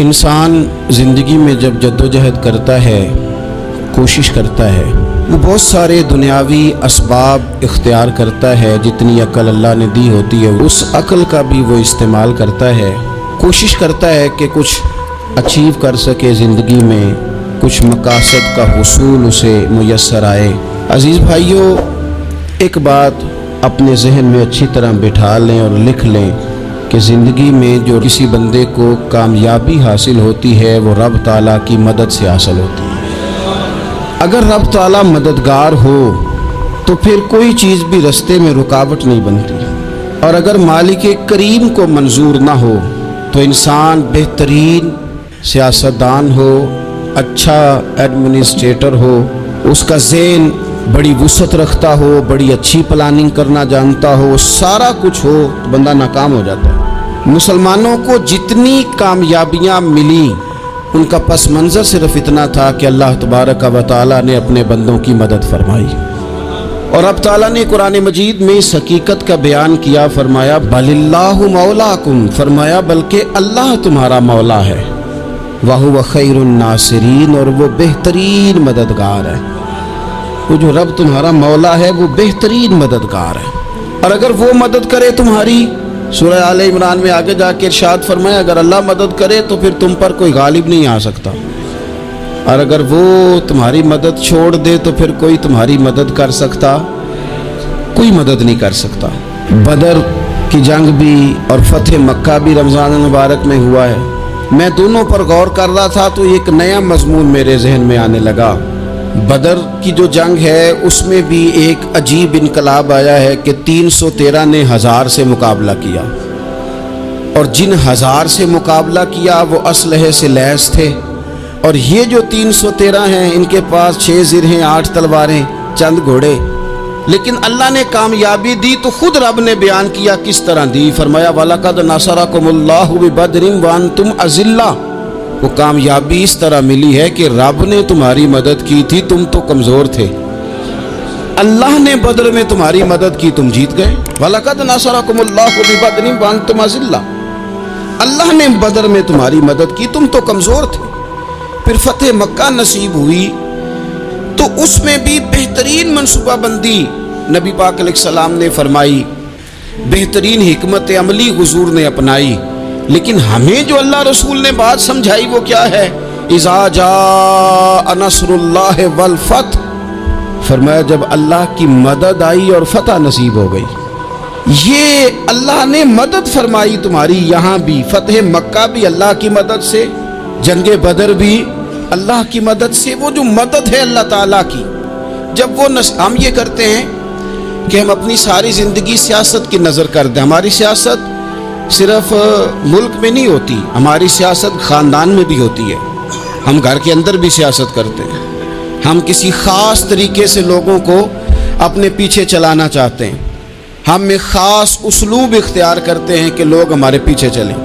इंसान ज़िंदगी में जब जद्दोजहद करता है, कोशिश करता है, वो बहुत सारे दुनियावी असबाब इख्तियार करता है। जितनी अक्ल अल्लाह ने दी होती है उस अक्ल का भी वो इस्तेमाल करता है। कोशिश करता है कि कुछ अचीव कर सके ज़िंदगी में, कुछ मकासद का हुसूल उसे मुयस्सर आए। अज़ीज़ भाइयों, एक बात अपने जहन में अच्छी तरह बिठा लें और लिख लें कि ज़िंदगी में जो किसी बंदे को कामयाबी हासिल होती है वो रब ताला की मदद से हासिल होती है। अगर रब ताला मददगार हो तो फिर कोई चीज़ भी रास्ते में रुकावट नहीं बनती, और अगर मालिक करीम को मंजूर ना हो तो इंसान बेहतरीन सियासतदान हो, अच्छा एडमिनिस्ट्रेटर हो, उसका ज़हन बड़ी वुसअत रखता हो, बड़ी अच्छी प्लानिंग करना जानता हो, सारा कुछ हो, तो बंदा नाकाम हो जाता है। मुसलमानों को जितनी कामयाबियाँ मिली उनका पस मंज़र सिर्फ इतना था कि अल्लाह तबारक व तआला ने अपने बंदों की मदद फरमाई। और अब ताला ने कुरान मजीद में इस हकीकत का बयान किया, फरमाया बलिल्लाहु मौलाकुम, फरमाया बल्कि अल्लाह तुम्हारा मौला है, वहुव खैरुन नासिरीन, और वो बेहतरीन मददगार है। वो जो रब तुम्हारा मौला है वो बेहतरीन मददगार है। और अगर वो मदद करे तुम्हारी, सूरह आले इमरान में आगे जाके इरशाद फरमाया अगर अल्लाह मदद करे तो फिर तुम पर कोई गालिब नहीं आ सकता, और अगर वो तुम्हारी मदद छोड़ दे तो फिर कोई तुम्हारी मदद कर सकता, कोई मदद नहीं कर सकता। बदर की जंग भी और फतेह मक्का भी रमज़ान मुबारक में हुआ है। मैं दोनों पर गौर कर रहा था तो एक नया मजमून मेरे जहन में आने लगा। बदर की जो जंग है उसमें भी एक अजीब इनकलाब आया है कि 313 ने 1000 से मुकाबला किया, और जिन 1000 से मुकाबला किया वो असलहे से लैस थे, और ये जो 313 हैं इनके पास 6 ज़िरहें, 8 तलवारें, चंद घोड़े। लेकिन अल्लाह ने कामयाबी दी तो खुद रब ने बयान किया किस तरह दी। फरमाया वलक़द नसरकुमुल्लाहु बिबदरिन व अंतुम अज़िल्ला। वो कामयाबी इस तरह मिली है कि रब ने तुम्हारी मदद की थी, तुम तो कमज़ोर थे, अल्लाह ने बदर में तुम्हारी मदद की, तुम जीत गए। वलक़द नसरकुमुल्लाहु बिबदरिन व अंतुम अज़िल्ला, अल्लाह ने बदर में तुम्हारी मदद की, तुम तो कमज़ोर थे। फिर फतेह मक्का नसीब हुई तो उसमें भी बेहतरीन मनसूबाबंदी नबी पाक अलैहिस्सलाम ने फरमाई, बेहतरीन हिकमत अमली हुजूर ने अपनाई। लेकिन हमें जो अल्लाह रसूल ने बात समझाई वो क्या है, इज़ा जाअ नस्रुल्लाह वल फतह, फरमाया जब अल्लाह की मदद आई और फतह नसीब हो गई। ये अल्लाह ने मदद फरमाई तुम्हारी, यहाँ भी फतेह मक्का भी अल्लाह की मदद से, जंगे बदर भी अल्लाह की मदद से। वो जो मदद है अल्लाह ताला की, जब वो हम ये करते हैं कि हम अपनी सारी ज़िंदगी सियासत की नज़र कर दें। हमारी सियासत सिर्फ मुल्क में नहीं होती, हमारी सियासत ख़ानदान में भी होती है। हम घर के अंदर भी सियासत करते हैं, हम किसी ख़ास तरीके से लोगों को अपने पीछे चलाना चाहते हैं, हम एक ख़ास उसलूब इख्तियार करते हैं कि लोग हमारे पीछे चलें।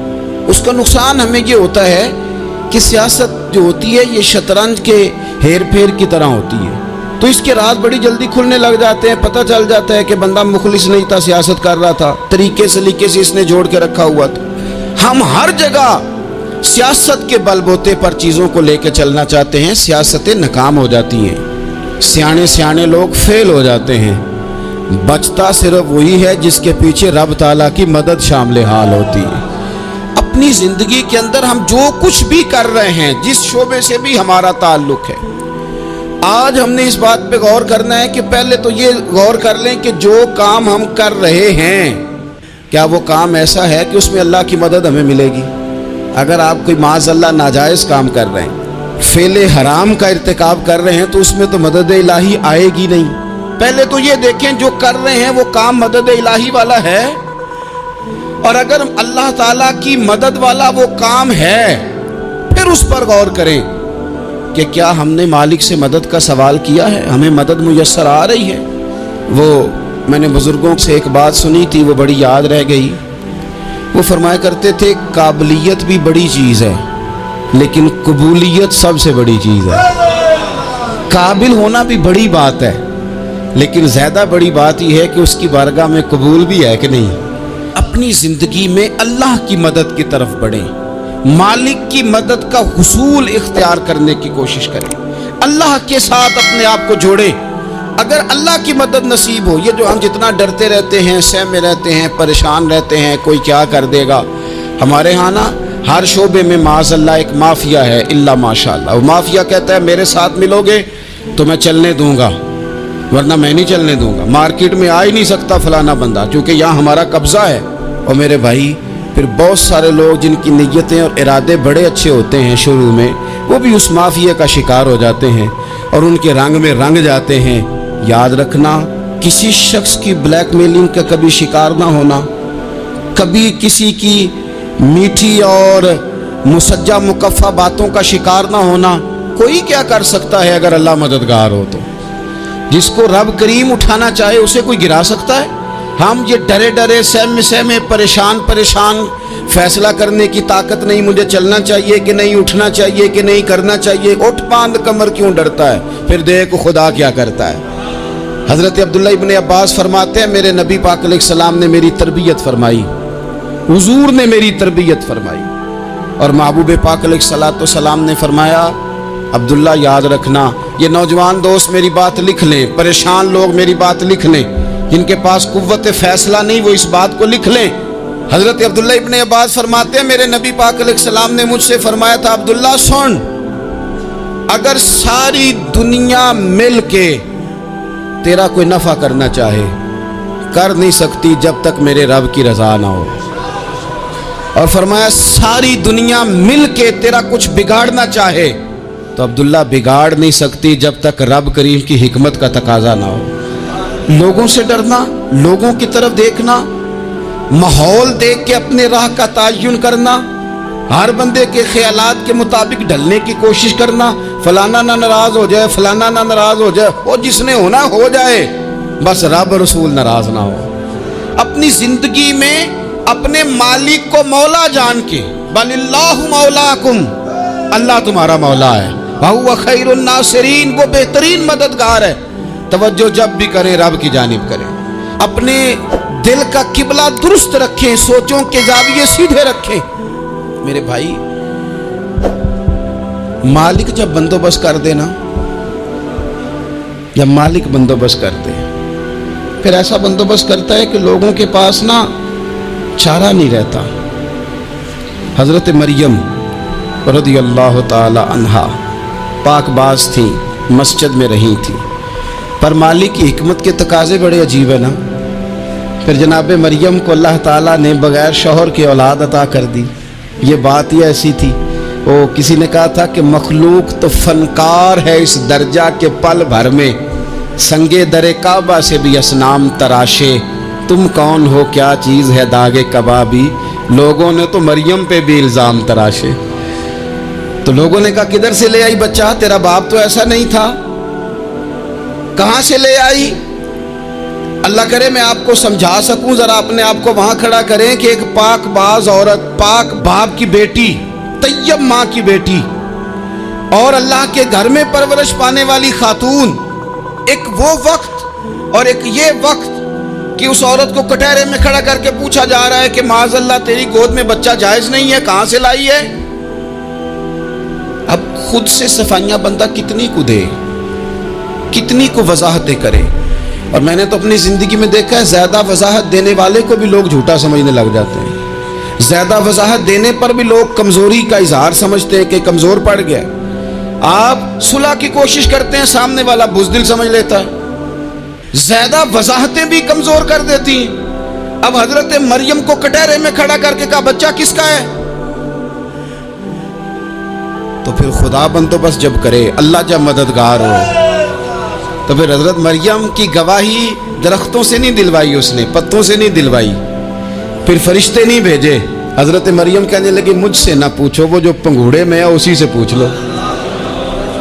उसका नुकसान हमें ये होता है कि सियासत जो होती है ये शतरंज के हेर फेर की तरह होती है, तो इसके राज बड़ी जल्दी खुलने लग जाते हैं। पता चल जाता है कि बंदा मुखलिस नहीं था, सियासत कर रहा था, तरीके सलीके से इसने जोड़ के रखा हुआ था। हम हर जगह सियासत के बलबूते पर चीज़ों को लेकर चलना चाहते हैं, सियासतें नाकाम हो जाती हैं, सियाने सियाने लोग फेल हो जाते हैं। बचता सिर्फ वही है जिसके पीछे रब ताला की मदद शामिल हाल होती है। अपनी ज़िंदगी के अंदर हम जो कुछ भी कर रहे हैं, जिस शोबे से भी हमारा ताल्लुक़ है, आज हमने इस बात पे गौर करना है कि पहले तो ये गौर कर लें कि जो काम हम कर रहे हैं क्या वो काम ऐसा है कि उसमें अल्लाह की मदद हमें मिलेगी। अगर आप कोई माज़अल्लाह नाजायज़ काम कर रहे हैं, फेले हराम का इर्तिकाब कर रहे हैं, तो उसमें तो मदद इलाही आएगी नहीं। पहले तो ये देखें जो कर रहे हैं वो काम मदद इलाही वाला है, और अगर अल्लाह ताला की मदद वाला वो काम है फिर उस पर गौर करें कि क्या हमने मालिक से मदद का सवाल किया है, हमें मदद मुयस्सर आ रही है। वो मैंने बुज़ुर्गों से एक बात सुनी थी, वो बड़ी याद रह गई। वो फरमाया करते थे काबिलियत भी बड़ी चीज़ है लेकिन कबूलियत सबसे बड़ी चीज़ है। काबिल होना भी बड़ी बात है लेकिन ज़्यादा बड़ी बात यह है कि उसकी बारगाह में कबूल भी है कि नहीं। अपनी ज़िंदगी में अल्लाह की मदद की तरफ बढ़ें, मालिक की मदद का हुसूल इख्तियार करने की कोशिश करें, अल्लाह के साथ अपने आप को जोड़े। अगर अल्लाह की मदद नसीब हो, ये जो हम जितना डरते रहते हैं, सहमे रहते हैं, परेशान रहते हैं, कोई क्या कर देगा, हमारे यहाँ ना हर शोबे में माज़अल्लाह एक माफिया है, इल्ला माशाअल्लाह। वो माफिया कहता है मेरे साथ मिलोगे तो मैं चलने दूंगा, वरना मैं नहीं चलने दूंगा, मार्केट में आ ही नहीं सकता फलाना बंदा, क्योंकि यहाँ हमारा कब्जा है। और मेरे भाई फिर बहुत सारे लोग जिनकी नीयतें और इरादे बड़े अच्छे होते हैं शुरू में, वो भी उस माफिया का शिकार हो जाते हैं और उनके रंग में रंग जाते हैं। याद रखना, किसी शख्स की ब्लैकमेलिंग का कभी शिकार ना होना, कभी किसी की मीठी और मुसज्जा मुकफ़ा बातों का शिकार ना होना। कोई क्या कर सकता है अगर अल्लाह मददगार हो तो? जिसको रब करीम उठाना चाहे उसे कोई गिरा सकता है? हम ये डरे डरे सहमे परेशान फैसला करने की ताकत नहीं, मुझे चलना चाहिए कि नहीं, उठना चाहिए कि नहीं, करना चाहिए। उठ बांध कमर क्यों डरता है? फिर देखो खुदा क्या करता है। हज़रत अब्दुल्ला इब्न अब्बास फरमाते हैं, मेरे नबी पाक अलैहिस्सलाम ने मेरी तरबियत फरमाई, हुजूर ने मेरी तरबियत फरमाई, और महबूब पाक अलैहिस्सलाम ने फरमाया, अब्दुल्ला याद रखना, ये नौजवान दोस्त मेरी बात लिख लें, परेशान लोग मेरी बात लिख लें, जिनके पास कुव्वत फैसला नहीं वो इस बात को लिख लें। हज़रत अब्दुल्ला इब्न अब्बास फरमाते हैं, मेरे नबी पाक अलैहिस्सलाम ने मुझसे फरमाया था, अब्दुल्ला सुन, अगर सारी दुनिया मिल के तेरा कोई नफ़ा करना चाहे, कर नहीं सकती जब तक मेरे रब की रज़ा ना हो। और फरमाया सारी दुनिया मिल के तेरा कुछ बिगाड़ना चाहे तो अब्दुल्ला बिगाड़ नहीं सकती जब तक रब करीम की हिकमत का तकाजा ना हो। लोगों से डरना, लोगों की तरफ देखना, माहौल देख के अपने राह का तयन करना, हर बंदे के ख्यालात के मुताबिक ढलने की कोशिश करना, फलाना ना नाराज हो जाए, फलाना ना नाराज हो जाए, वो जिसने होना हो जाए, बस रब रसूल नाराज ना हो। अपनी जिंदगी में अपने मालिक को मौला जान के, बलिल्लाहु मौलाकुम, अल्लाह तुम्हारा मौला है, वहुवा खैरुन नासिरीन, वो बेहतरीन मददगार है। तवज्जो जब भी करें रब की जानिब करें, अपने दिल का किबला दुरुस्त रखें, सोचों के जाविये सीधे रखें। मेरे भाई, मालिक जब बंदोबस्त कर दे ना, जब मालिक बंदोबस्त कर दे, फिर ऐसा बंदोबस्त करता है कि लोगों के पास ना चारा नहीं रहता। हज़रत मरियम रज़ियल्लाहु ताला अन्हा पाकबाज थी, मस्जिद में रही थी, पर मालिक की हिकमत के तकाजे बड़े अजीब है ना। फिर जनाब मरियम को अल्लाह ताला ने बग़ैर शौहर की औलाद अता कर दी। ये बात ही ऐसी थी, वो किसी ने कहा था कि मखलूक तो फनकार है इस दर्जा के पल भर में, संगे दरे काबा से भी असनाम तराशे, तुम कौन हो क्या चीज़ है दागे कबाबी। लोगों ने तो मरियम पे भी इल्ज़ाम तराशे। तो लोगों ने कहा किधर से ले आई बच्चा, तेरा बाप तो ऐसा नहीं था, कहां से ले आई? अल्लाह करे मैं आपको समझा सकूं, जरा अपने आप को वहां खड़ा करें कि एक पाकबाज औरत, पाक बाप की बेटी, तैयब माँ की बेटी, और अल्लाह के घर में परवरिश पाने वाली खातून, एक वो वक्त और एक ये वक्त कि उस औरत को कटहरे में खड़ा करके पूछा जा रहा है कि माज़अल्लाह तेरी गोद में बच्चा जायज नहीं है, कहां से लाई है? अब खुद से सफाइयां बंदा कितनी को दे, कितनी को वजाहतें करे। और मैंने तो अपनी जिंदगी में देखा है, ज्यादा वजाहत देने वाले को भी लोग झूठा समझने लग जाते हैं। ज्यादा वजाहत देने पर भी लोग कमजोरी का इजहार समझते हैं कि कमजोर पड़ गया। आप सुलह की कोशिश करते हैं, सामने वाला बुज़दिल समझ लेता है। ज्यादा वजाहतें भी कमजोर कर देती हैं। अब हजरत मरियम को कटहरे में खड़ा करके कहा बच्चा किसका है? तो फिर खुदा बंदोबस्त जब करे, अल्लाह जब मददगार हो, तो फिर हजरत मरियम की गवाही दरख्तों से नहीं दिलवाई उसने, पत्तों से नहीं दिलवाई, फिर फरिश्ते नहीं भेजे। हजरत मरियम कहने लगी मुझसे ना पूछो, वो जो पंघूड़े में है उसी से पूछ लो,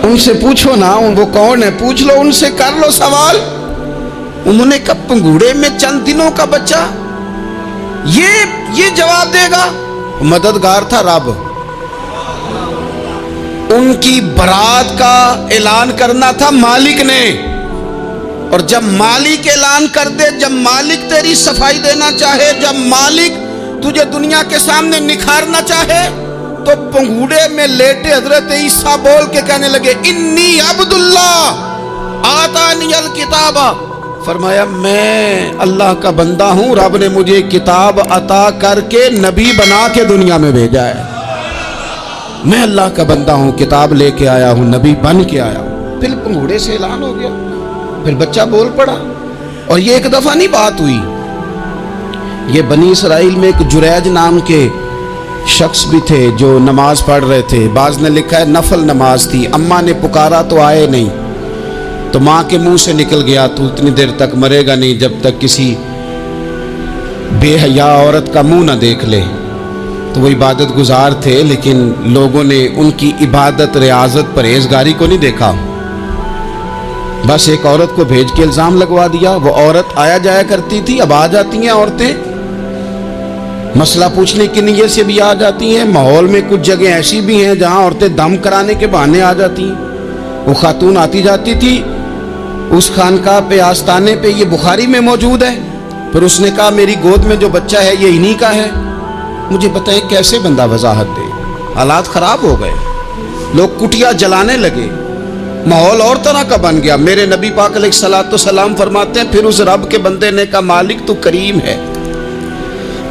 उनसे पूछो ना, वो कौन है पूछ लो, उनसे कर लो सवाल। उन्होंने कब पंघूड़े में चंद दिनों का बच्चा, ये जवाब देगा? मददगार था रब। उनकी बरात का ऐलान करना था मालिक ने, और जब मालिक ऐलान कर दे, जब मालिक तेरी सफाई देना चाहे, जब मालिक तुझे दुनिया के सामने निखारना चाहे, तो पंगूड़े में लेटे हजरत ईसा बोल के कहने लगे इन्नी अब्दुल्लाह आतानी अल किताबा, फरमाया मैं अल्लाह का बंदा हूँ, रब ने मुझे किताब अता करके नबी बना के दुनिया में भेजा है। मैं अल्लाह का बंदा हूँ, किताब लेके आया हूँ, नबी बन के आया हूँ। फिर पंगूड़े से ऐलान हो गया, फिर बच्चा बोल पड़ा। और ये एक दफा नहीं बात हुई, ये बनी इसराइल में एक जुरैज नाम के शख्स भी थे जो नमाज पढ़ रहे थे। बाज ने लिखा है नफल नमाज थी, अम्मा ने पुकारा तो आए नहीं, तो माँ के मुंह से निकल गया तू इतनी देर तक मरेगा नहीं जब तक किसी बेहया औरत का मुंह ना देख ले। तो वो इबादत गुजार थे, लेकिन लोगों ने उनकी इबादत, रियाजत, परहेजगारी को नहीं देखा। बस एक औरत को भेज के इल्जाम लगवा दिया। वो औरत आया जाया करती थी, अब आ जाती हैं औरतें, मसला पूछने की नीयत से भी आ जाती हैं। माहौल में कुछ जगह ऐसी भी हैं जहां औरतें दम कराने के बहाने आ जाती हैं। वो खातून आती जाती थी उस खानकाह पे, आस्ताने पे, ये बुखारी में मौजूद है। फिर उसने कहा मेरी गोद में जो बच्चा है ये इन्हीं का है। मुझे बताएं कैसे बंदा वजाहत दे। हालात खराब हो गए, लोग कुटिया जलाने लगे, माहौल और तरह का बन गया। मेरे नबी पाक अलैहिस्सलाम फरमाते हैं फिर उस रब के बंदे ने कहा मालिक तू करीम है,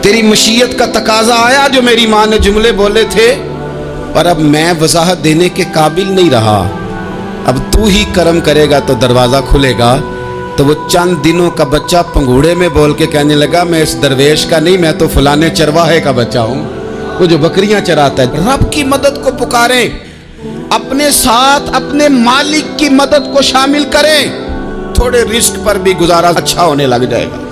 तेरी मशीयत का तकाजा आया जो मेरी माँ ने जुमले बोले थे, पर अब मैं वजाहत देने के काबिल नहीं रहा, अब तू ही करम करेगा तो दरवाज़ा खुलेगा। तो वो चंद दिनों का बच्चा पंगूड़े में बोल के कहने लगा मैं इस दरवेश का नहीं, मैं तो फलाने चरवाहे का बच्चा हूँ, वो जो बकरियां चराता है। रब की मदद को पुकारें, अपने साथ अपने मालिक की मदद को शामिल करें, थोड़े रिस्क पर भी गुजारा अच्छा होने लग जाएगा।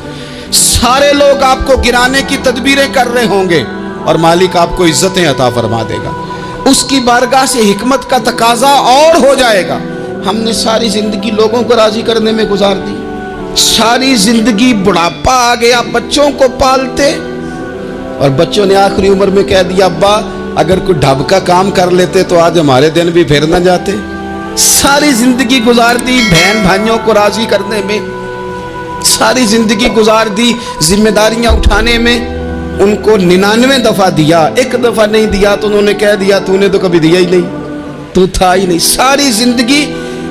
सारे लोग आपको गिराने की तदबीरें कर रहे होंगे और मालिक आपको इज्जतें अता फरमा देगा, उसकी बारगाह से हिकमत का तकाजा और हो जाएगा। हमने सारी जिंदगी लोगों को राजी करने में गुजार दी, सारी जिंदगी बुढ़ापा आ गया बच्चों को पालते, और बच्चों ने आखिरी उम्र में कह दिया अब्बा अगर कोई ढब का काम कर लेते तो आज हमारे दिन भी फिर न जाते। सारी जिंदगी गुजार दी बहन भाइयों को राजी करने में, सारी जिंदगी गुजार दी जिम्मेदारियां उठाने में। उनको 99 दफा दिया, एक दफा नहीं दिया तो उन्होंने कह दिया तूने तो कभी दिया ही नहीं, तू था ही नहीं। सारी जिंदगी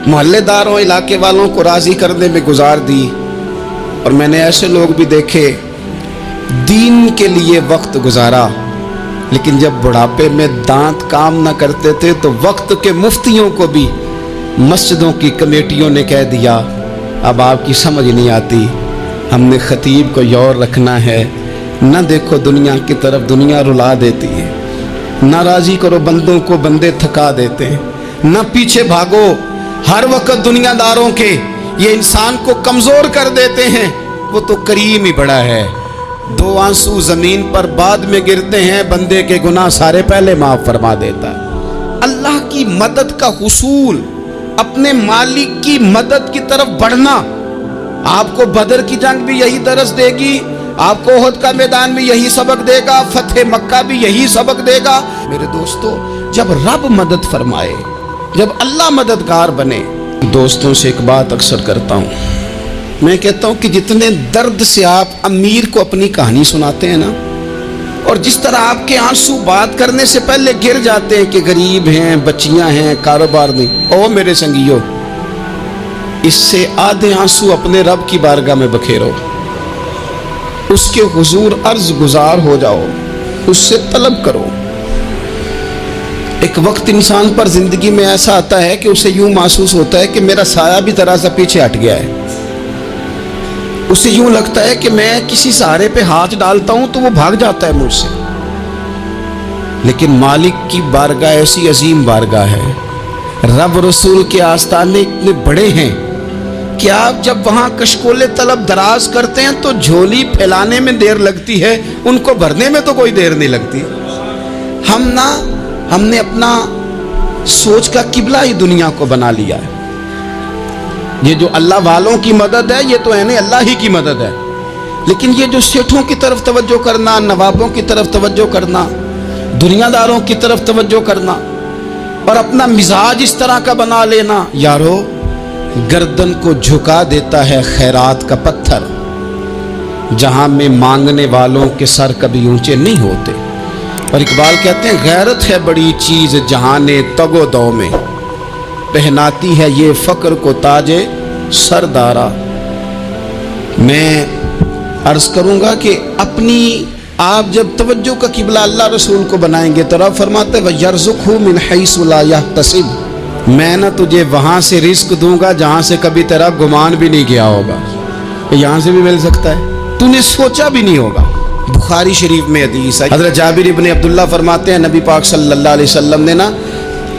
मोहल्लेदारों, इलाके वालों को राजी करने में गुजार दी। और मैंने ऐसे लोग भी देखे दीन के लिए वक्त गुजारा, लेकिन जब बुढ़ापे में दांत काम ना करते थे तो वक्त के मुफ्तियों को भी मस्जिदों की कमेटियों ने कह दिया अब आपकी समझ नहीं आती, हमने खतीब को यौर रखना है, न देखो दुनिया की तरफ, दुनिया रुला देती है, न राजी करो बंदों को, बंदे थका देते हैं, न पीछे भागो हर वक्त दुनियादारों के, ये इंसान को कमज़ोर कर देते हैं। वो तो करीम ही बड़ा है, 2 आंसू ज़मीन पर बाद में गिरते हैं, बंदे के गुनाह सारे पहले माफ़ फरमा देता है। अल्लाह की मदद का हुसूल, अपने मालिक की मदद की तरफ बढ़ना, आपको बदर की जंग भी यही दरस देगी, आपको ओहद का मैदान भी यही सबक देगा, फतेह मक्का भी यही सबक देगा। मेरे दोस्तों, जब रब मदद फरमाए, जब अल्लाह मददगार बने। दोस्तों से एक बात अक्सर करता हूँ, मैं कहता हूँ कि जितने दर्द से आप अमीर को अपनी कहानी सुनाते हैं ना, और जिस तरह आपके आंसू बात करने से पहले गिर जाते हैं कि गरीब हैं, बच्चियां हैं, कारोबार नहीं, ओ मेरे संगियों, इससे आधे आंसू अपने रब की बारगाह में बखेरो, उसके हुजूर अर्ज गुजार हो जाओ, उससे तलब करो। एक वक्त इंसान पर जिंदगी में ऐसा आता है कि उसे यूं महसूस होता है कि मेरा साया भी तरह से पीछे हट गया है, उसे यूं लगता है कि मैं किसी सहारे पे हाथ डालता हूं तो वो भाग जाता है मुझसे। लेकिन मालिक की बारगाह ऐसी अजीम बारगाह है, रब रसूल के आस्ताने इतने बड़े हैं कि आप जब वहां कशकोले तलब दराज करते हैं तो झोली फैलाने में देर लगती है, उनको भरने में तो कोई देर नहीं लगती। हमने अपना सोच का किबला ही दुनिया को बना लिया है। ये जो अल्लाह वालों की मदद है ये तो है नहीं, अल्लाह ही की मदद है। लेकिन ये जो सेठों की तरफ तवज्जो करना, नवाबों की तरफ तवज्जो करना, दुनियादारों की तरफ तवज्जो करना और अपना मिजाज इस तरह का बना लेना, यारो गर्दन को झुका देता है खैरात का पत्थर, जहां में मांगने वालों के सर कभी ऊंचे नहीं होते। اور اقبال کہتے ہیں غیرت ہے بڑی چیز جہان تگ و دو میں، پہناتی ہے یہ فقر کو تاج سردارا۔ میں عرض کروں گا کہ اپنی آپ جب توجہ کا قبلہ اللہ رسول کو بنائیں گے تو رب فرماتے وَيَرْزُقْهُ مِنْ حَيْثُ لَا يَحْتَسِبُ، میں نہ تجھے وہاں سے رزق دوں گا جہاں سے کبھی تیرا گمان بھی نہیں کیا ہوگا، یہاں سے بھی مل سکتا ہے، تو نے سوچا بھی نہیں ہوگا۔ بخاری شریف میں حدیث ہے، حضرت جابر ابن عبداللہ فرماتے ہیں نبی پاک صلی اللہ علیہ وسلم نے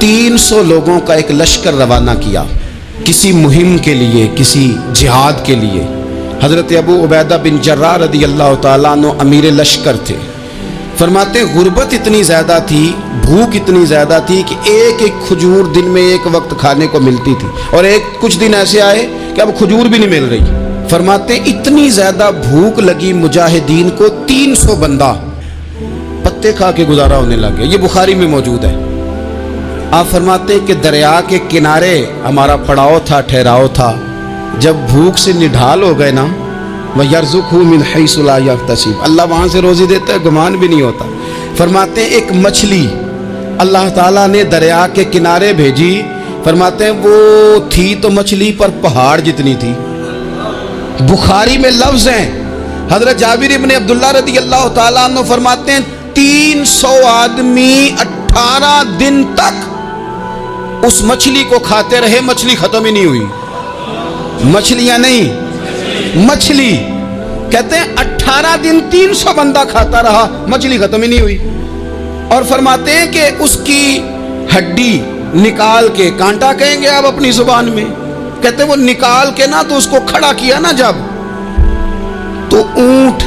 300 لوگوں کا ایک لشکر روانہ کیا کسی مہم کے لیے، کسی جہاد کے لیے۔ حضرت ابو عبیدہ بن جراح رضی اللہ تعالیٰ عنہ امیر لشکر تھے۔ فرماتے ہیں غربت اتنی زیادہ تھی، بھوک اتنی زیادہ تھی کہ ایک ایک کھجور دن میں ایک وقت کھانے کو ملتی تھی، اور کچھ دن ایسے آئے کہ اب کھجور بھی نہیں مل رہی۔ فرماتے ہیں اتنی زیادہ بھوک لگی مجاہدین کو، 300 بندہ پتے کھا کے گزارا ہونے لگے۔ یہ بخاری میں موجود ہے۔ آپ فرماتے ہیں کہ دریا کے کنارے ہمارا پڑاؤ تھا، ٹھہراؤ تھا، جب بھوک سے نڈھال ہو گئے نا، وَيَرْزُقْهُ مِنْ حَيْثُ لَا يَحْتَسِبُ، اللہ وہاں سے روزی دیتا ہے، گمان بھی نہیں ہوتا۔ فرماتے ہیں ایک مچھلی اللہ تعالیٰ نے دریا کے کنارے بھیجی، فرماتے ہیں وہ تھی تو مچھلی پر پہاڑ جتنی تھی۔ بخاری میں لفظ ہیں، حضرت جابر ابن عبداللہ رضی اللہ تعالیٰ عنہ فرماتے ہیں 300 آدمی 18 دن تک اس مچھلی کو کھاتے رہے، مچھلی ختم ہی نہیں ہوئی۔ مچھلیاں نہیں، مچھلی کہتے ہیں 18 دن 300 بندہ کھاتا رہا، مچھلی ختم ہی نہیں ہوئی۔ اور فرماتے ہیں کہ اس کی ہڈی نکال کے، کانٹا کہیں گے آپ اپنی زبان میں، کہتے ہیں وہ نکال کے نا تو اس کو کھڑا کیا نا جب، تو اونٹ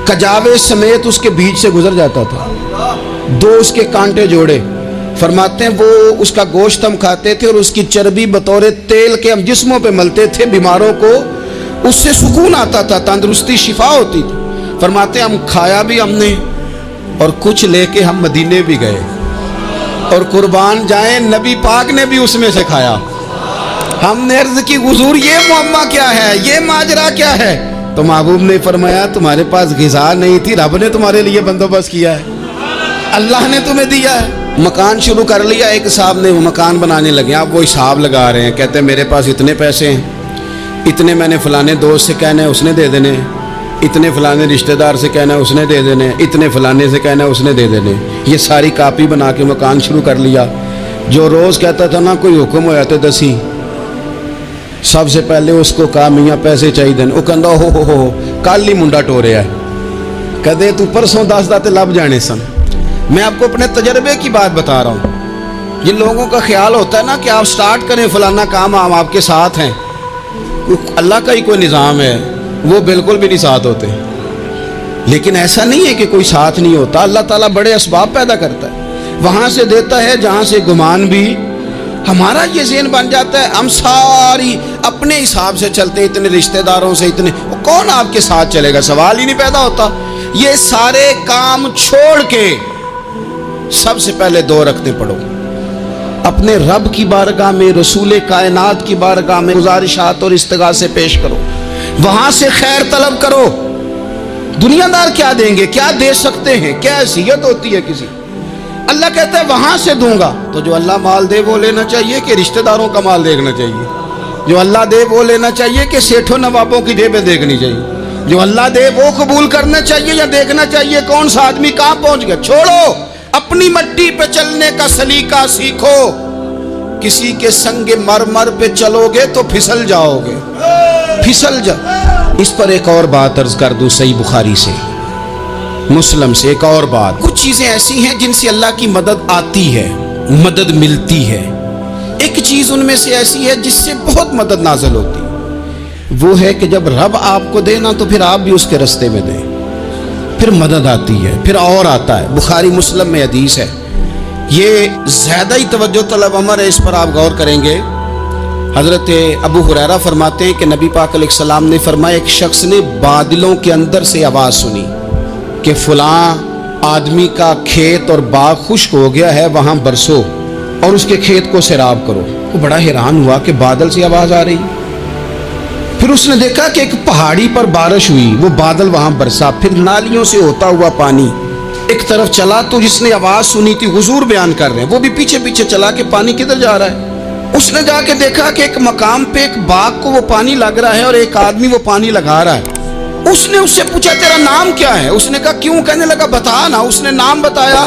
کجاوے سمیت اس کے بیچ سے گزر جاتا تھا، 2 اس کے کانٹے جوڑے۔ فرماتے ہیں وہ اس کا گوشت ہم کھاتے تھے اور اس کی چربی بطور تیل کے ہم جسموں پہ ملتے تھے، بیماروں کو اس سے سکون آتا تھا، تندرستی شفا ہوتی تھی۔ فرماتے ہیں ہم کھایا بھی ہم نے، اور کچھ لے کے ہم مدینے بھی گئے، اور قربان جائیں نبی پاک نے بھی اس میں سے کھایا۔ ہم نے عرض کی حضور یہ معمہ کیا ہے، یہ ماجرا کیا ہے؟ تو محبوب نے فرمایا تمہارے پاس غذا نہیں تھی، رب نے تمہارے لیے بندوبست کیا ہے، اللہ نے تمہیں دیا ہے۔ مکان شروع کر لیا، ایک صاحب نے وہ مکان بنانے لگے، آپ وہ حساب لگا رہے ہیں، کہتے ہیں میرے پاس اتنے پیسے ہیں، اتنے میں نے فلانے دوست سے کہنا ہے اس نے دے دینے، اتنے فلانے رشتہ دار سے کہنا ہے اس نے دے دینے، اتنے فلانے سے کہنا ہے اس نے دے دینے۔ یہ ساری کاپی بنا کے مکان شروع کر لیا۔ جو روز کہتا تھا نا کوئی حکم ہو جاتے دسی، سب سے پہلے اس کو کہا میاں پیسے چاہیے دن، وہ کہندا ہو کل ہی منڈا ٹوریا ہے، کہتے تو پرسوں 10 داتے لب جانے سن۔ میں آپ کو اپنے تجربے کی بات بتا رہا ہوں۔ یہ لوگوں کا خیال ہوتا ہے نا کہ آپ سٹارٹ کریں فلانا کام، ہم آپ کے ساتھ ہیں، اللہ کا ہی کوئی نظام ہے، وہ بالکل بھی نہیں ساتھ ہوتے۔ لیکن ایسا نہیں ہے کہ کوئی ساتھ نہیں ہوتا، اللہ تعالیٰ بڑے اسباب پیدا کرتا ہے، وہاں سے دیتا ہے جہاں سے گمان بھی۔ ہمارا یہ ذہن بن جاتا ہے ہم ساری اپنے حساب سے چلتے ہیں، اتنے رشتہ داروں سے، اتنے کون آپ کے ساتھ چلے گا، سوال ہی نہیں پیدا ہوتا۔ یہ سارے کام چھوڑ کے سب سے پہلے 2 رکعتیں پڑھو، اپنے رب کی بارگاہ میں، رسول کائنات کی بارگاہ میں گزارشات اور استغاثے پیش کرو، وہاں سے خیر طلب کرو۔ دنیا دار کیا دیں گے، کیا دے سکتے ہیں، کیا حیثیت ہوتی ہے کسی، اللہ کہتا ہے وہاں سے دوں گا۔ تو جو اللہ مال دے وہ لینا چاہیے کہ رشتہ داروں کا مال دیکھنا چاہیے؟ جو اللہ دے وہ لینا چاہیے کہ سیٹھوں نوابوں کی جیبیں دیکھنی چاہیے؟ جو اللہ دے وہ قبول کرنا چاہیے یا دیکھنا چاہیے کون سا آدمی کہاں پہنچ گیا؟ چھوڑو، اپنی مٹی پہ چلنے کا سلیقہ سیکھو۔ کسی کے سنگ مرمر پہ چلو گے تو پھسل جاؤ گے، پھسل جاؤ۔ اس پر ایک اور بات عرض کر دوں، صحیح بخاری سے، مسلم سے ایک اور بات۔ کچھ چیزیں ایسی ہیں جن سے اللہ کی مدد آتی ہے، مدد ملتی ہے۔ ایک چیز ان میں سے ایسی ہے جس سے بہت مدد نازل ہوتی ہے، وہ ہے کہ جب رب آپ کو دے نا تو پھر آپ بھی اس کے رستے میں دیں، پھر مدد آتی ہے، پھر اور آتا ہے۔ بخاری مسلم میں حدیث ہے، یہ زیادہ ہی توجہ طلب امر ہے، اس پر آپ غور کریں گے۔ حضرت ابو ہریرہ فرماتے ہیں کہ نبی پاک علیہ السلام نے فرمایا ایک شخص نے بادلوں کے اندر سے آواز سنی کہ فلاں آدمی کا کھیت اور باغ خشک ہو گیا ہے، وہاں برسو اور اس کے کھیت کو سیراب کرو۔ وہ بڑا حیران ہوا کہ بادل سے آواز آ رہی۔ پھر اس نے دیکھا کہ ایک پہاڑی پر بارش ہوئی، وہ بادل وہاں برسا، پھر نالیوں سے ہوتا ہوا پانی ایک طرف چلا تو جس نے آواز سنی تھی حضور بیان کر رہے ہیں، وہ بھی پیچھے پیچھے چلا کہ پانی کدھر جا رہا ہے۔ اس نے جا کے دیکھا کہ ایک مقام پہ ایک باغ کو وہ پانی لگ رہا ہے اور ایک آدمی وہ پانی لگا رہا ہے۔ اس نے اس سے پوچھا تیرا نام کیا ہے؟ اس نے کہا کیوں؟ کہنے لگا بتا نا۔ اس نے نام بتایا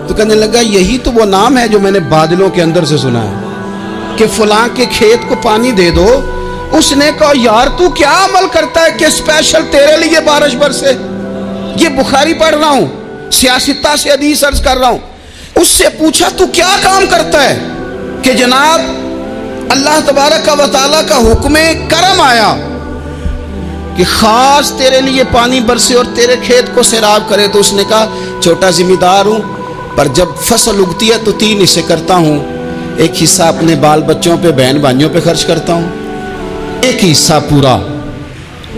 تو کہنے لگا یہی تو وہ نام ہے جو میں نے بادلوں کے اندر سے سنا ہے کہ فلاں کے کھیت کو پانی دے دو۔ اس نے کہا یار تو کیا عمل کرتا ہے کہ اسپیشل تیرے لیے بارش برسے؟ یہ بخاری پڑھ رہا ہوں، سیاستہ سے حدیث عرض کر رہا ہوں۔ اس سے پوچھا تو کیا کام کرتا ہے کہ جناب اللہ تبارک و تعالیٰ کا حکم کرم آیا کہ خاص تیرے لیے پانی برسے اور تیرے کھیت کو سیراب کرے؟ تو اس نے کہا چھوٹا ذمہ دار ہوں، پر جب فصل اگتی ہے تو 3 حصے کرتا ہوں۔ ایک حصہ اپنے بال بچوں پہ، بہن بھائیوں پہ خرچ کرتا ہوں، ایک حصہ پورا،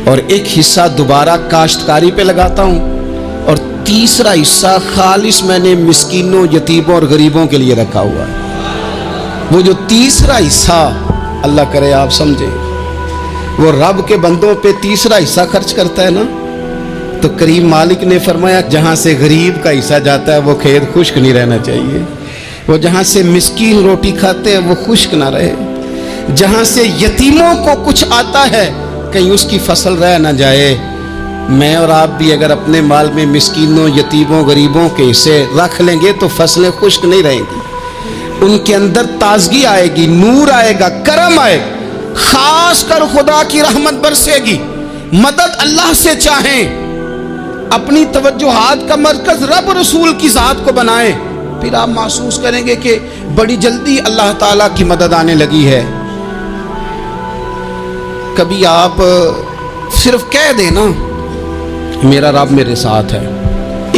اور ایک حصہ دوبارہ کاشتکاری پہ لگاتا ہوں، اور تیسرا حصہ خالص میں نے مسکینوں، یتیموں اور غریبوں کے لیے رکھا ہوا ہے۔ وہ جو تیسرا حصہ اللہ کرے آپ سمجھیں، وہ رب کے بندوں پہ تیسرا حصہ خرچ کرتا ہے نا، تو کریم مالک نے فرمایا جہاں سے غریب کا حصہ جاتا ہے وہ کھیت خشک نہیں رہنا چاہیے، وہ جہاں سے مسکین روٹی کھاتے ہیں وہ خشک نہ رہے، جہاں سے یتیموں کو کچھ آتا ہے کہیں اس کی فصل رہ نہ جائے۔ میں اور آپ بھی اگر اپنے مال میں مسکینوں، یتیموں، غریبوں کے حصے رکھ لیں گے تو فصلیں خشک نہیں رہیں گی، ان کے اندر تازگی آئے گی، نور آئے گا، کرم آئے گا، خاص کر خدا کی رحمت برسے گی۔ مدد اللہ سے چاہیں، اپنی توجہات کا مرکز رب رسول کی ذات کو بنائیں، پھر آپ محسوس کریں گے کہ بڑی جلدی اللہ تعالیٰ کی مدد آنے لگی ہے۔ کبھی آپ صرف کہہ دیں نا میرا رب میرے ساتھ ہے،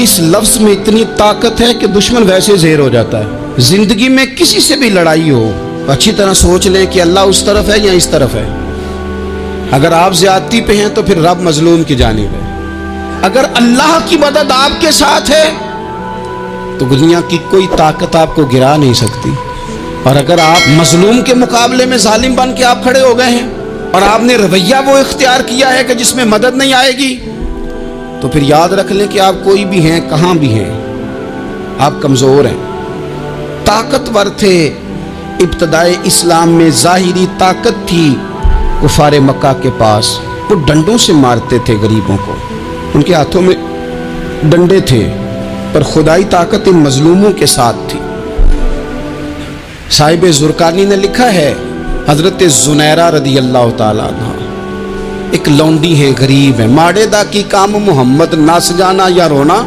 اس لفظ میں اتنی طاقت ہے کہ دشمن ویسے زہر ہو جاتا ہے۔ زندگی میں کسی سے بھی لڑائی ہو، اچھی طرح سوچ لیں کہ اللہ اس طرف ہے یا اس طرف ہے۔ اگر آپ زیادتی پہ ہیں تو پھر رب مظلوم کی جانب ہے۔ اگر اللہ کی مدد آپ کے ساتھ ہے تو دنیا کی کوئی طاقت آپ کو گرا نہیں سکتی، اور اگر آپ مظلوم کے مقابلے میں ظالم بن کے آپ کھڑے ہو گئے ہیں اور آپ نے رویہ وہ اختیار کیا ہے کہ جس میں مدد نہیں آئے گی، تو پھر یاد رکھ لیں کہ آپ کوئی بھی ہیں، کہاں بھی ہیں، آپ کمزور ہیں۔ طاقتور تھے ابتدائے اسلام میں، ظاہری طاقت تھی کفار مکہ کے پاس، وہ ڈنڈوں سے مارتے تھے غریبوں کو، ان کے ہاتھوں میں ڈنڈے تھے، پر خدائی طاقت ان مظلوموں کے ساتھ تھی۔ صاحب زرقانی نے لکھا ہے حضرت زنیرہ رضی اللہ تعالیٰ عنہ ایک لونڈی ہیں، غریب ہیں، ماڑے دا کی کام محمد ناس جانا یا رونا،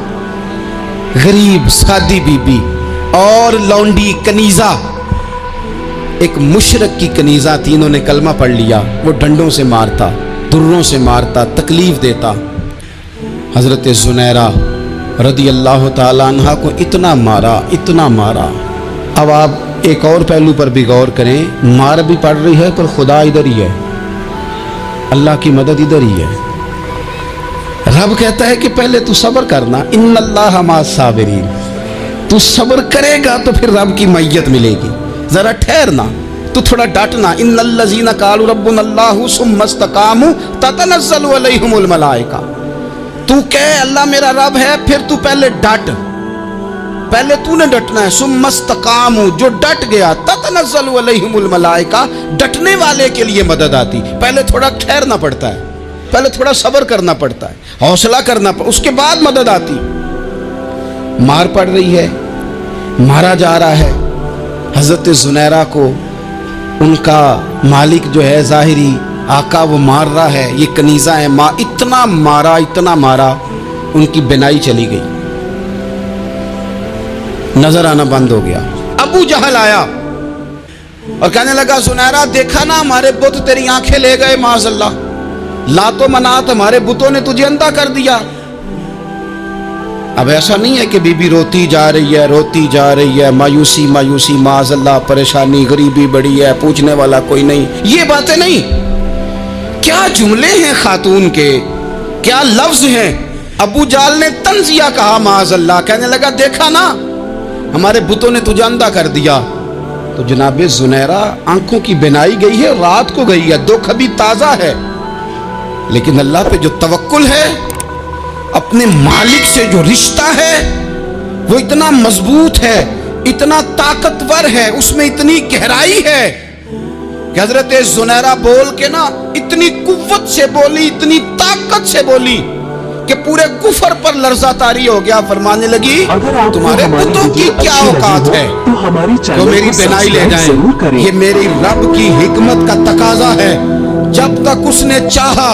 غریب سادی بی بی اور لونڈی کنیزہ، ایک مشرک کی کنیزہ تھی، انہوں نے کلمہ پڑھ لیا، وہ ڈنڈوں سے مارتا، دروں سے مارتا، تکلیف دیتا۔ حضرت زنیرہ رضی اللہ تعالیٰ عنہ کو اتنا مارا، اتنا مارا۔ اب آپ ایک اور پہلو پر بھی غور کریں، مار بھی پڑ رہی ہے پر خدا ادھر ہی ہے، اللہ کی مدد ادھر ہی ہے۔ رب کہتا ہے کہ پہلے تو صبر کرنا، ان اللہ مع الصابرین، تو صبر کرے گا تو پھر رب کی معیت ملے گی، ذرا ٹھہرنا، تو تھوڑا ڈٹنا۔ ان الذین قالوا ربنا اللہ ثم استقاموا تتنزل علیہم الملائکہ، تو کہے اللہ میرا رب ہے، پھر تو پہلے ڈٹ، پہلے تو نے ڈٹنا ہے۔ ثم استقاموا، جو ڈٹ گیا، تتنزل علیہم الملائکہ، ڈٹنے والے کے لیے مدد آتی، پہلے تھوڑا ٹھہرنا پڑتا ہے، پہلے تھوڑا صبر کرنا پڑتا ہے، حوصلہ کرنا پڑتا، اس کے بعد مدد آتی۔ مار پڑ رہی ہے، مارا جا رہا ہے حضرت زنیرہ کو، ان کا مالک جو ہے ظاہری آقا وہ مار رہا ہے، یہ کنیزہ ہے، اتنا مارا، اتنا مارا، ان کی بینائی چلی گئی، نظر آنا بند ہو گیا۔ ابو جہل آیا اور کہنے لگا زنیرہ دیکھا نا ہمارے بت تیری آنکھیں لے گئے، معاذ اللہ، لات و منات ہمارے بتوں نے تجھے اندھا کر دیا۔ اب ایسا نہیں ہے کہ بی بی روتی جا رہی ہے، روتی جا رہی ہے، مایوسی مایوسی، معاذ اللہ، پریشانی، غریبی بڑی ہے، پوچھنے والا کوئی نہیں، یہ باتیں نہیں۔ کیا جملے ہیں خاتون کے، کیا لفظ ہیں۔ ابو جہل نے تنزیہ کہا، معاذ اللہ، کہنے لگا دیکھا نا ہمارے بتوں نے تجھے اندھا کر دیا۔ تو جناب زنیرہ آنکھوں کی بینائی گئی ہے، رات کو گئی ہے، دکھ ابھی تازہ ہے، لیکن اللہ پہ جو توکل ہے، اپنے مالک سے جو رشتہ ہے، وہ اتنا مضبوط ہے، اتنا طاقتور ہے، اس میں اتنی گہرائی ہے کہ حضرت زنیرہ بول کے نا اتنی قوت سے بولی، اتنی طاقت سے بولی کہ پورے کفر پر لرزہ طاری ہو گیا. فرمانے لگی تمہارے بتوں کی کیا اوقات ہے تو میری بینائی لے جائیں. یہ میری رب کی حکمت کا تقاضا ہے. جب تک اس نے چاہا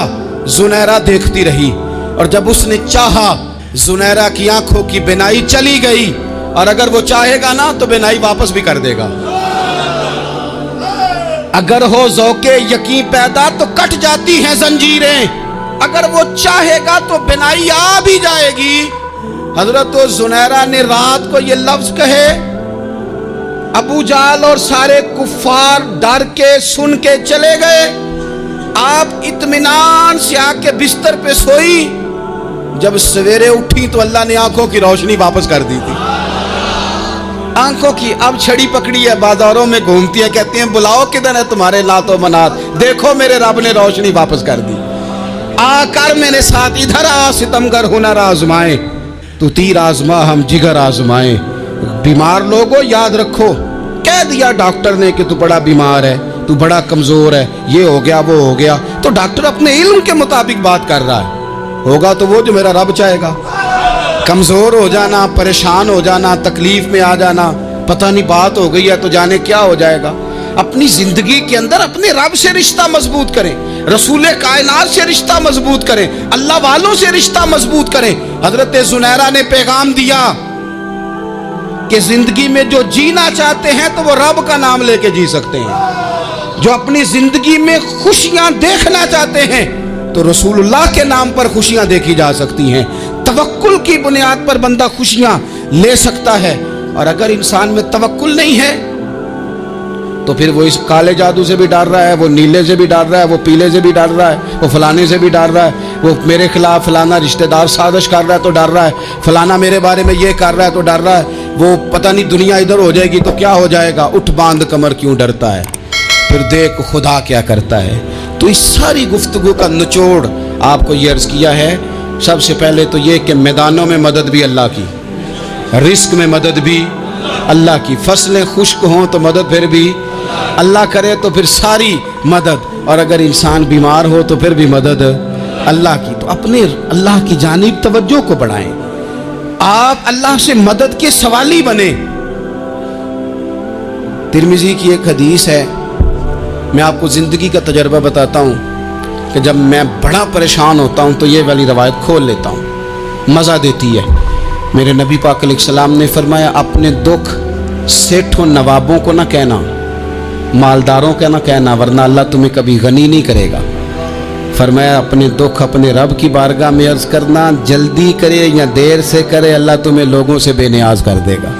زنیرہ دیکھتی رہی، اور جب اس نے چاہا زنیرہ کی آنکھوں کی بینائی چلی گئی، اور اگر وہ چاہے گا نا تو بینائی واپس بھی کر دے گا. اگر ہو ذوق یقین پیدا تو کٹ جاتی ہیں زنجیریں، اگر وہ چاہے گا تو بینائی آ بھی جائے گی. حضرت زنیرہ نے رات کو یہ لفظ کہے، ابو جہل اور سارے کفار ڈر کے سن کے چلے گئے. آپ اطمینان سے آ کے بستر پہ سوئی. جب سویرے اٹھی تو اللہ نے آنکھوں کی روشنی واپس کر دی تھی. آنکھوں کی اب چھڑی پکڑی ہے، بازاروں میں گھومتی ہے، کہتے ہیں بلاؤ کدھر ہے تمہارے لات و منات. دیکھو میرے رب نے روشنی واپس کر دی. آ کر میرے ساتھ ادھر آ، ستمگر ہنر آزمائیں، تو تیر آزما ہم جگر آزمائیں. بیمار لوگوں یاد رکھو، کہہ دیا ڈاکٹر نے کہ تو بڑا بیمار ہے، تو بڑا کمزور ہے، یہ ہو گیا وہ ہو گیا، تو ڈاکٹر اپنے علم کے مطابق بات کر رہا ہے. ہوگا تو وہ جو میرا رب چاہے گا. کمزور ہو جانا، پریشان ہو جانا، تکلیف میں آ جانا، پتہ نہیں بات ہو گئی ہے تو جانے کیا ہو جائے گا. اپنی زندگی کے اندر اپنے رب سے رشتہ مضبوط کریں، رسول کائنات سے رشتہ مضبوط کریں، اللہ والوں سے رشتہ مضبوط کریں. حضرت زنیرہ نے پیغام دیا کہ زندگی میں جو جینا چاہتے ہیں تو وہ رب کا نام لے کے جی سکتے ہیں. جو اپنی زندگی میں خوشیاں دیکھنا چاہتے ہیں تو رسول اللہ کے نام پر خوشیاں دیکھی جا سکتی ہیں. توکل کی بنیاد پر بندہ خوشیاں لے سکتا ہے. اور اگر انسان میں توکل نہیں ہے تو پھر وہ اس کالے جادو سے بھی ڈر رہا ہے، وہ نیلے سے بھی ڈر رہا ہے، وہ پیلے سے بھی ڈر رہا ہے، وہ فلانے سے بھی ڈر رہا ہے، وہ میرے خلاف فلانا رشتہ دار سازش کر رہا ہے تو ڈر رہا ہے، فلانا میرے بارے میں یہ کر رہا ہے تو ڈر رہا ہے، وہ پتہ نہیں دنیا ادھر ہو جائے گی تو کیا ہو جائے گا. اٹھ باندھ کمر کیوں ڈرتا ہے، پھر دیکھ خدا کیا کرتا ہے. تو اس ساری گفتگو کا نچوڑ آپ کو یہ عرض کیا ہے. سب سے پہلے تو یہ کہ میدانوں میں مدد بھی اللہ کی، رزق میں مدد بھی اللہ کی، فصلیں خشک ہوں تو مدد پھر بھی اللہ کرے، تو پھر ساری مدد. اور اگر انسان بیمار ہو تو پھر بھی مدد اللہ کی. تو اپنے اللہ کی جانب توجہ کو بڑھائیں، آپ اللہ سے مدد کے سوالی بنیں. ترمذی کی ایک حدیث ہے، میں آپ کو زندگی کا تجربہ بتاتا ہوں کہ جب میں بڑا پریشان ہوتا ہوں تو یہ والی روایت کھول لیتا ہوں، مزہ دیتی ہے. میرے نبی پاک علیہ السلام نے فرمایا اپنے دکھ سیٹھوں نوابوں کو نہ کہنا، مالداروں کا نہ کہنا، ورنہ اللہ تمہیں کبھی غنی نہیں کرے گا. فرمایا اپنے دکھ اپنے رب کی بارگاہ میں عرض کرنا، جلدی کرے یا دیر سے کرے اللہ تمہیں لوگوں سے بے نیاز کر دے گا،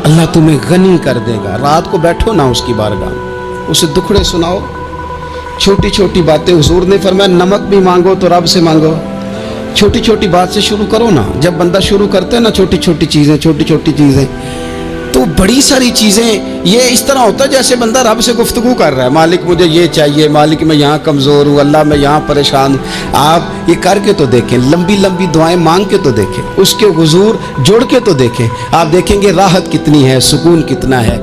اللہ تمہیں غنی کر دے گا. رات کو بیٹھو نا اس کی بارگاہ میں، اسے دکھڑے سناؤ، چھوٹی چھوٹی باتیں. حضور نے فرمایا نمک بھی مانگو تو رب سے مانگو. چھوٹی چھوٹی بات سے شروع کرو نا. جب بندہ شروع کرتا ہے نا چھوٹی چھوٹی چیزیں تو بڑی ساری چیزیں یہ اس طرح ہوتا ہے جیسے بندہ رب سے گفتگو کر رہا ہے. مالک مجھے یہ چاہیے، مالک میں یہاں کمزور ہوں، اللہ میں یہاں پریشان ہوں. آپ یہ کر کے تو دیکھیں، لمبی لمبی دعائیں مانگ کے تو دیکھیں، اس کے حضور جڑ کے تو دیکھیں. آپ دیکھیں گے راحت کتنی ہے، سکون کتنا ہے.